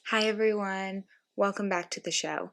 Hi everyone, welcome back to the show.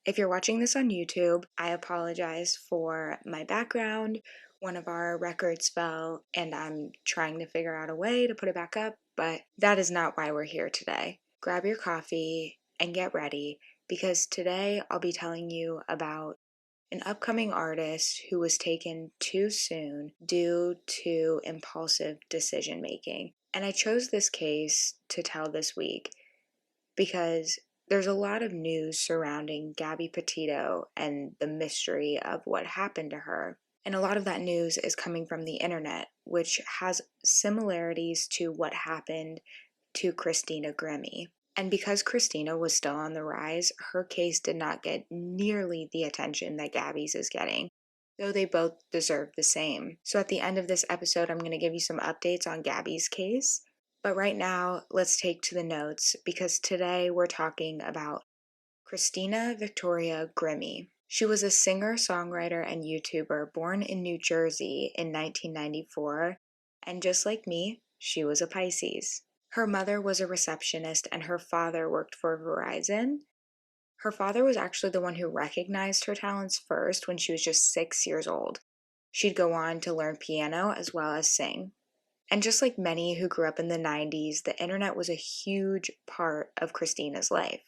If you're watching this on YouTube, I apologize for my background. One of our records fell and I'm trying to figure out a way to put it back up, but that is not why we're here today. Grab your coffee and get ready because today I'll be telling you about an upcoming artist who was taken too soon due to impulsive decision making. And I chose this case to tell this week because there's a lot of news surrounding Gabby Petito and the mystery of what happened to her. And a lot of that news is coming from the internet, which has similarities to what happened to Christina Grimmie. And because Christina was still on the rise, her case did not get nearly the attention that Gabby's is getting, though they both deserve the same. So at the end of this episode, I'm going to give you some updates on Gabby's case. But right now, let's take to the notes because today we're talking about Christina Victoria Grimmie. She was a singer, songwriter, and YouTuber born in New Jersey in 1994, and just like me, she was a Pisces. Her mother was a receptionist and her father worked for Verizon. Her father was actually the one who recognized her talents first when she was just 6 years old. She'd go on to learn piano as well as sing. And just like many who grew up in the 90s, the internet was a huge part of Christina's life.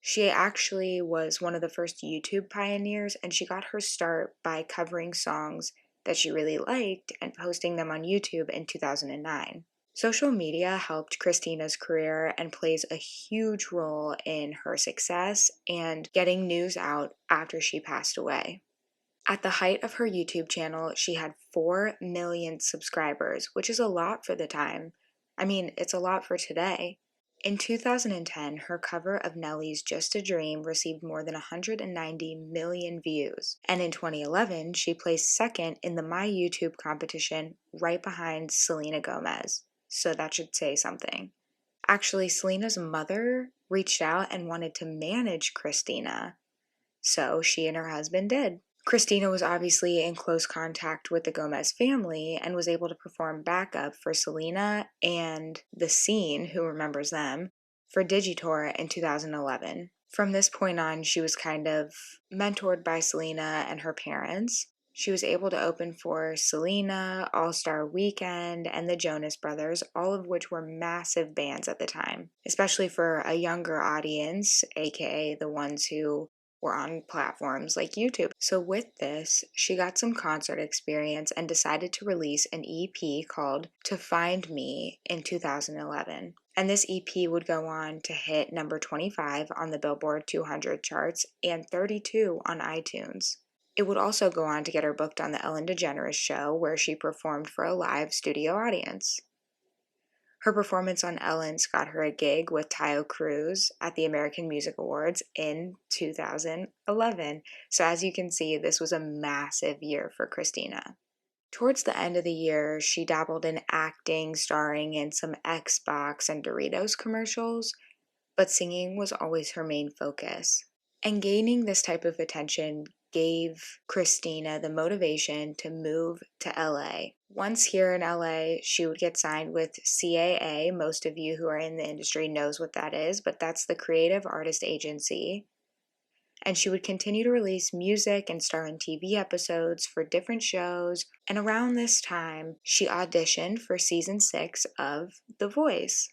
She actually was one of the first YouTube pioneers, and she got her start by covering songs that she really liked and posting them on YouTube in 2009. Social media helped Christina's career and plays a huge role in her success and getting news out after she passed away. At the height of her YouTube channel, she had 4 million subscribers, which is a lot for the time. I mean, it's a lot for today. In 2010, her cover of Nelly's Just a Dream received more than 190 million views. And in 2011, she placed second in the My YouTube competition, right behind Selena Gomez. So that should say something. Actually, Selena's mother reached out and wanted to manage Christina. So she and her husband did. Christina was obviously in close contact with the Gomez family and was able to perform backup for Selena and The Scene, who remembers them, for Digitour in 2011. From this point on, she was kind of mentored by Selena and her parents. She was able to open for Selena, All Star Weekend, and the Jonas Brothers, all of which were massive bands at the time, especially for a younger audience, aka the ones who were on platforms like YouTube. So with this, she got some concert experience and decided to release an EP called To Find Me in 2011. And this EP would go on to hit number 25 on the Billboard 200 charts and 32 on iTunes. It would also go on to get her booked on the Ellen DeGeneres show, where she performed for a live studio audience. Her performance on Ellen's got her a gig with Tayo Cruz at the American Music Awards in 2011. So as you can see, this was a massive year for Christina. Towards the end of the year, she dabbled in acting, starring in some Xbox and Doritos commercials, but singing was always her main focus. And gaining this type of attention gave Christina the motivation to move to LA. Once here in LA, she would get signed with CAA. Most of you who are in the industry knows what that is, but that's the Creative Artist Agency. And she would continue to release music and star in TV episodes for different shows. And around this time, she auditioned for season 6 of The Voice.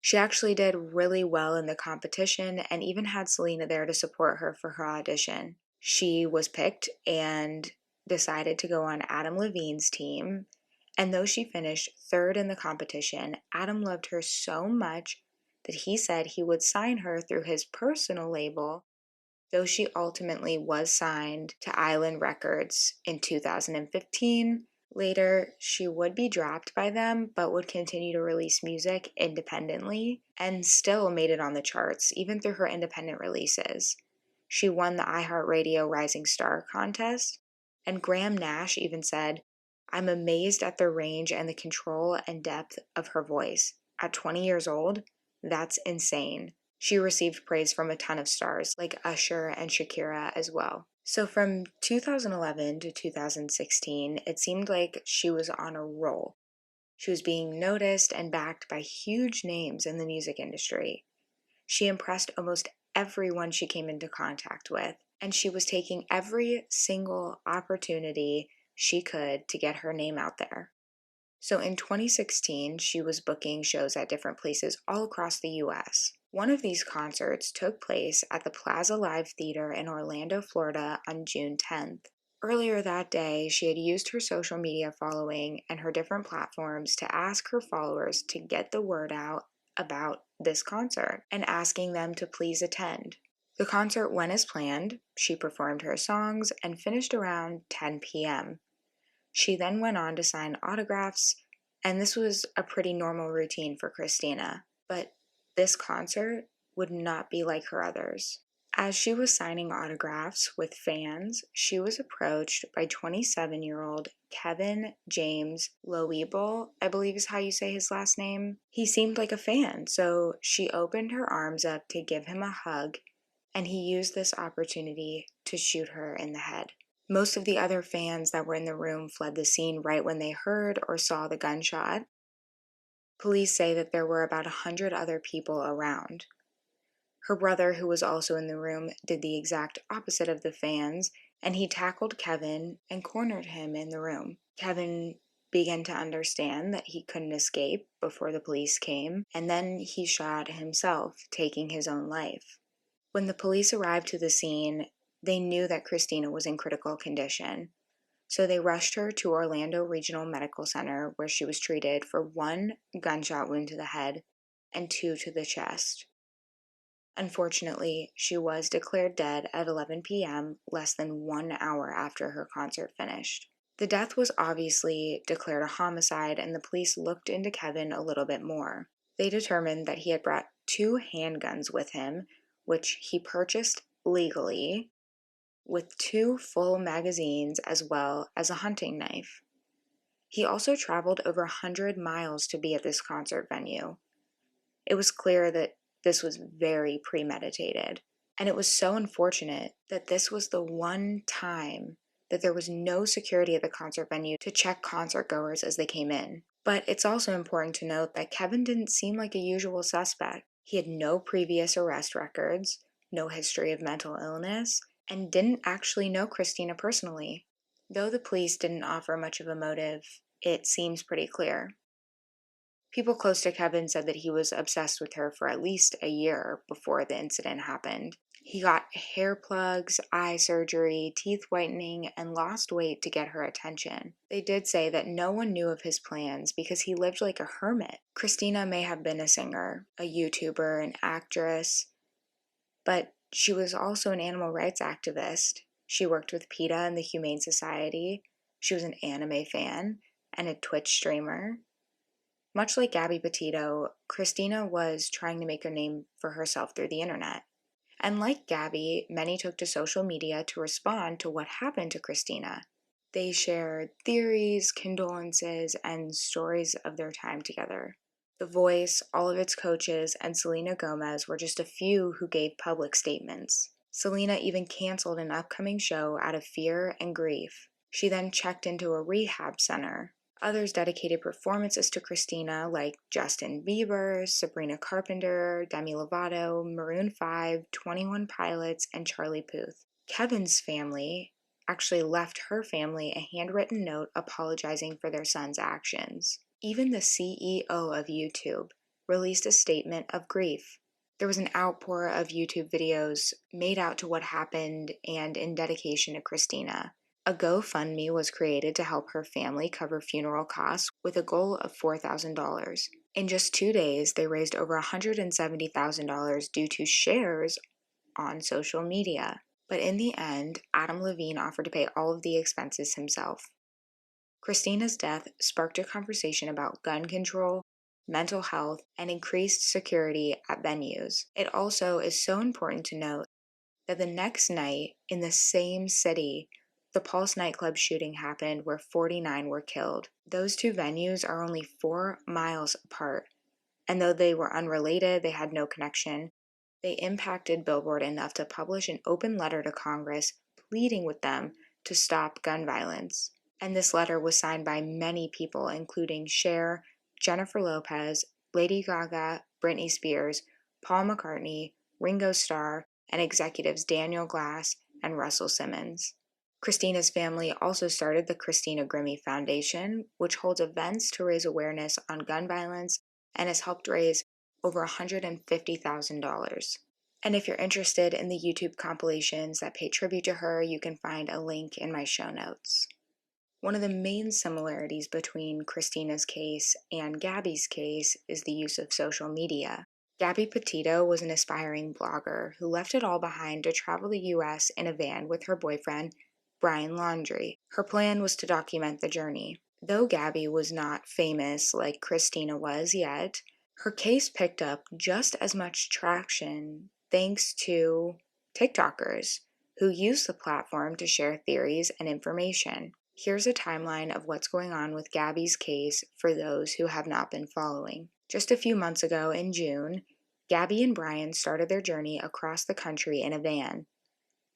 She actually did really well in the competition and even had Selena there to support her for her audition. She was picked and decided to go on Adam Levine's team. And though she finished third in the competition, Adam loved her so much that he said he would sign her through his personal label, though she ultimately was signed to Island Records in 2015. Later, she would be dropped by them, but would continue to release music independently and still made it on the charts, even through her independent releases. She won the iHeartRadio Rising Star contest, and Graham Nash even said, "I'm amazed at the range and the control and depth of her voice. At 20 years old, that's insane." She received praise from a ton of stars, like Usher and Shakira as well. So from 2011 to 2016, it seemed like she was on a roll. She was being noticed and backed by huge names in the music industry. She impressed almost everyone she came into contact with, and she was taking every single opportunity she could to get her name out there. So in 2016, she was booking shows at different places all across the US. One of these concerts took place at the Plaza Live Theater in Orlando, Florida on June 10th. Earlier that day, she had used her social media following and her different platforms to ask her followers to get the word out about this concert and asking them to please attend. The concert went as planned. She performed her songs and finished around 10 p.m. She then went on to sign autographs, and this was a pretty normal routine for Christina. But this concert would not be like her others. As she was signing autographs with fans, she was approached by 27-year-old Kevin James Loebel, I believe is how you say his last name. He seemed like a fan, so she opened her arms up to give him a hug, and he used this opportunity to shoot her in the head. Most of the other fans that were in the room fled the scene right when they heard or saw the gunshot. Police say that there were about 100 other people around. Her brother, who was also in the room, did the exact opposite of the fans, and he tackled Kevin and cornered him in the room. Kevin began to understand that he couldn't escape before the police came, and then he shot himself, taking his own life. When the police arrived to the scene, they knew that Christina was in critical condition, so they rushed her to Orlando Regional Medical Center, where she was treated for 1 gunshot wound to the head and 2 to the chest. Unfortunately, she was declared dead at 11 p.m., less than 1 hour after her concert finished. The death was obviously declared a homicide, and the police looked into Kevin a little bit more. They determined that he had brought 2 handguns with him, which he purchased legally, with 2 full magazines as well as a hunting knife. He also traveled over 100 miles to be at this concert venue. It was clear that this was very premeditated, and it was so unfortunate that this was the one time that there was no security at the concert venue to check concertgoers as they came in. But it's also important to note that Kevin didn't seem like a usual suspect. He had no previous arrest records, no history of mental illness, and didn't actually know Christina personally. Though the police didn't offer much of a motive, it seems pretty clear. People close to Kevin said that he was obsessed with her for at least a year before the incident happened. He got hair plugs, eye surgery, teeth whitening, and lost weight to get her attention. They did say that no one knew of his plans because he lived like a hermit. Christina may have been a singer, a YouTuber, an actress, but she was also an animal rights activist. She worked with PETA and the Humane Society. She was an anime fan and a Twitch streamer. Much like Gabby Petito, Christina was trying to make a name for herself through the internet. And like Gabby, many took to social media to respond to what happened to Christina. They shared theories, condolences, and stories of their time together. The Voice, all of its coaches, and Selena Gomez were just a few who gave public statements. Selena even canceled an upcoming show out of fear and grief. She then checked into a rehab center. Others dedicated performances to Christina, like Justin Bieber, Sabrina Carpenter, Demi Lovato, Maroon 5, 21 Pilots, and Charlie Puth. Kevin's family actually left her family a handwritten note apologizing for their son's actions. Even the CEO of YouTube released a statement of grief. There was an outpour of YouTube videos made out to what happened and in dedication to Christina. A GoFundMe was created to help her family cover funeral costs with a goal of $4,000. In just 2 days, they raised over $170,000 due to shares on social media. But in the end, Adam Levine offered to pay all of the expenses himself. Christina's death sparked a conversation about gun control, mental health, and increased security at venues. It also is so important to note that the next night in the same city, the Pulse nightclub shooting happened where 49 were killed. Those 2 venues are only 4 miles apart, and though they were unrelated, they had no connection, they impacted Billboard enough to publish an open letter to Congress pleading with them to stop gun violence. And this letter was signed by many people, including Cher, Jennifer Lopez, Lady Gaga, Britney Spears, Paul McCartney, Ringo Starr, and executives Daniel Glass and Russell Simmons. Christina's family also started the Christina Grimmie Foundation, which holds events to raise awareness on gun violence and has helped raise over $150,000. And if you're interested in the YouTube compilations that pay tribute to her, you can find a link in my show notes. One of the main similarities between Christina's case and Gabby's case is the use of social media. Gabby Petito was an aspiring blogger who left it all behind to travel the US in a van with her boyfriend, Brian Laundrie. Her plan was to document the journey. Though Gabby was not famous like Christina was yet, her case picked up just as much traction thanks to TikTokers who used the platform to share theories and information. Here's a timeline of what's going on with Gabby's case for those who have not been following. Just a few months ago in June, Gabby and Brian started their journey across the country in a van.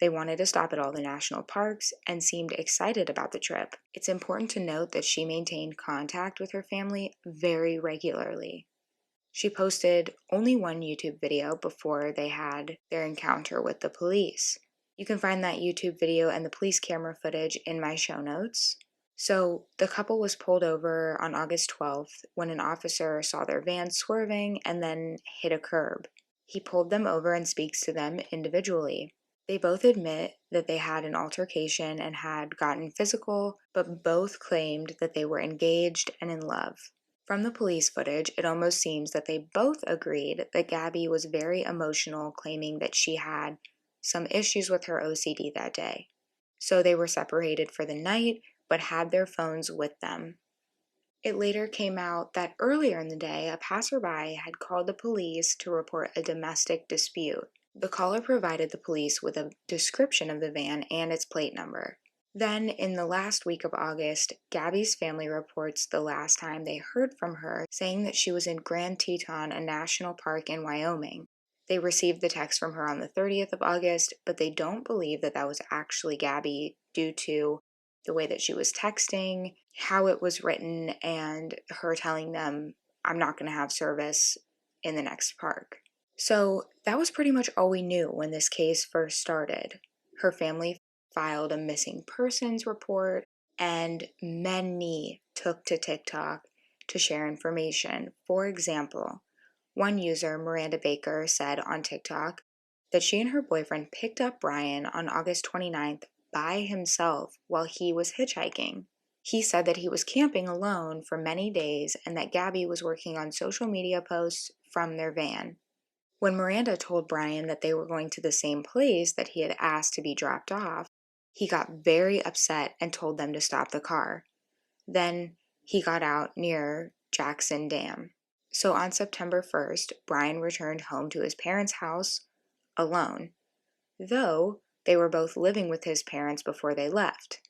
They wanted to stop at all the national parks and seemed excited about the trip. It's important to note that she maintained contact with her family very regularly. She posted only one YouTube video before they had their encounter with the police. You can find that YouTube video and the police camera footage in my show notes. So, the couple was pulled over on August 12th when an officer saw their van swerving and then hit a curb. He pulled them over and speaks to them individually. They both admit that they had an altercation and had gotten physical, but both claimed that they were engaged and in love. From the police footage, it almost seems that they both agreed that Gabby was very emotional, claiming that she had some issues with her OCD that day. So they were separated for the night, but had their phones with them. It later came out that earlier in the day, a passerby had called the police to report a domestic dispute. The caller provided the police with a description of the van and its plate number. Then, in the last week of August, Gabby's family reports the last time they heard from her, saying that she was in Grand Teton, a national park in Wyoming. They received the text from her on the 30th of August, but they don't believe that that was actually Gabby due to the way that she was texting, how it was written, and her telling them, "I'm not going to have service in the next park." So that was pretty much all we knew when this case first started. Her family filed a missing persons report, and many took to TikTok to share information. For example, one user, Miranda Baker, said on TikTok that she and her boyfriend picked up Brian on August 29th by himself while he was hitchhiking. He said that he was camping alone for many days and that Gabby was working on social media posts from their van. When Miranda told Brian that they were going to the same place that he had asked to be dropped off, he got very upset and told them to stop the car. Then he got out near Jackson Dam. So on September 1st, Brian returned home to his parents' house alone, though they were both living with his parents before they left.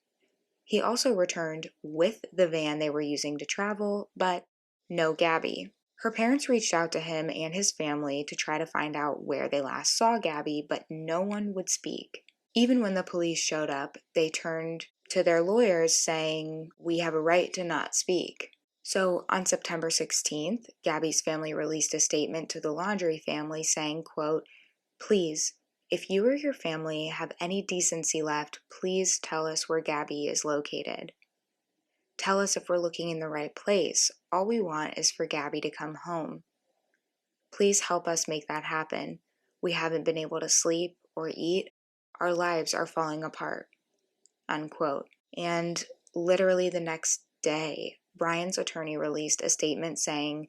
He also returned with the van they were using to travel, but no Gabby. Her parents reached out to him and his family to try to find out where they last saw Gabby, but no one would speak. Even when the police showed up, they turned to their lawyers saying, "We have a right to not speak." So on September 16th, Gabby's family released a statement to the Laundrie family saying, quote, "Please, if you or your family have any decency left, please tell us where Gabby is located. Tell us if we're looking in the right place. All we want is for Gabby to come home. Please help us make that happen. We haven't been able to sleep or eat. Our lives are falling apart." Unquote. And literally the next day, Brian's attorney released a statement saying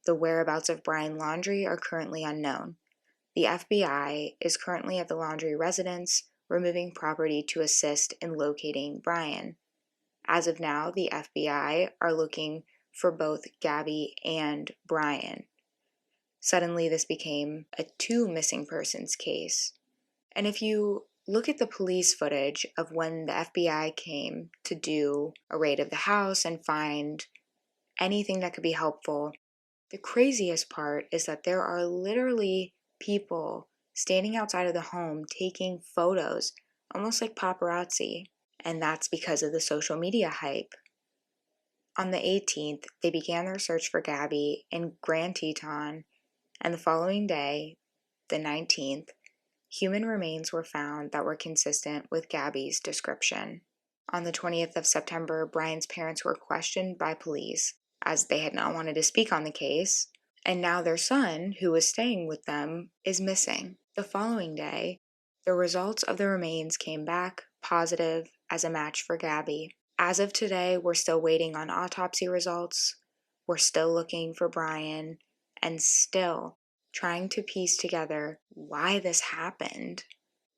the whereabouts of Brian Laundrie are currently unknown. The FBI is currently at the Laundrie residence, removing property to assist in locating Brian. As of now, the FBI are looking for both Gabby and Brian. Suddenly, this became a two missing persons case. And if you look at the police footage of when the FBI came to do a raid of the house and find anything that could be helpful, the craziest part is that there are literally people standing outside of the home taking photos, almost like paparazzi. And that's because of the social media hype. On the 18th, they began their search for Gabby in Grand Teton, and the following day, the 19th, human remains were found that were consistent with Gabby's description. On the 20th of September, Brian's parents were questioned by police, as they had not wanted to speak on the case, and now their son, who was staying with them, is missing. The following day, the results of the remains came back positive as a match for Gabby. As of today, we're still waiting on autopsy results, we're still looking for Brian, and still trying to piece together why this happened.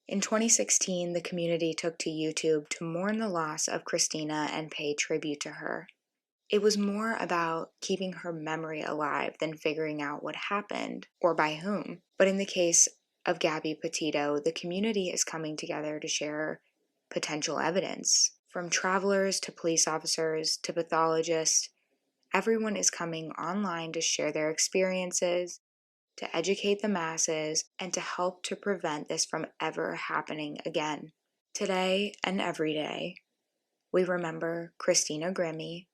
In 2016, the community took to YouTube to mourn the loss of Christina and pay tribute to her. It was more about keeping her memory alive than figuring out what happened or by whom. But in the case of Gabby Petito, the community is coming together to share potential evidence. From travelers to police officers to pathologists, everyone is coming online to share their experiences, to educate the masses, and to help to prevent this from ever happening again. Today and every day, we remember Christina Grimmie,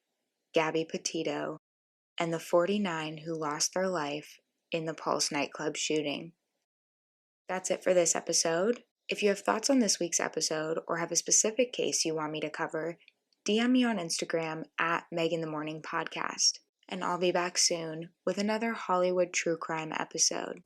Gabby Petito, and the 49 who lost their life in the Pulse nightclub shooting. That's it for this episode. If you have thoughts on this week's episode or have a specific case you want me to cover, DM me on Instagram at MeganTheMorningPodcast, and I'll be back soon with another Hollywood true crime episode.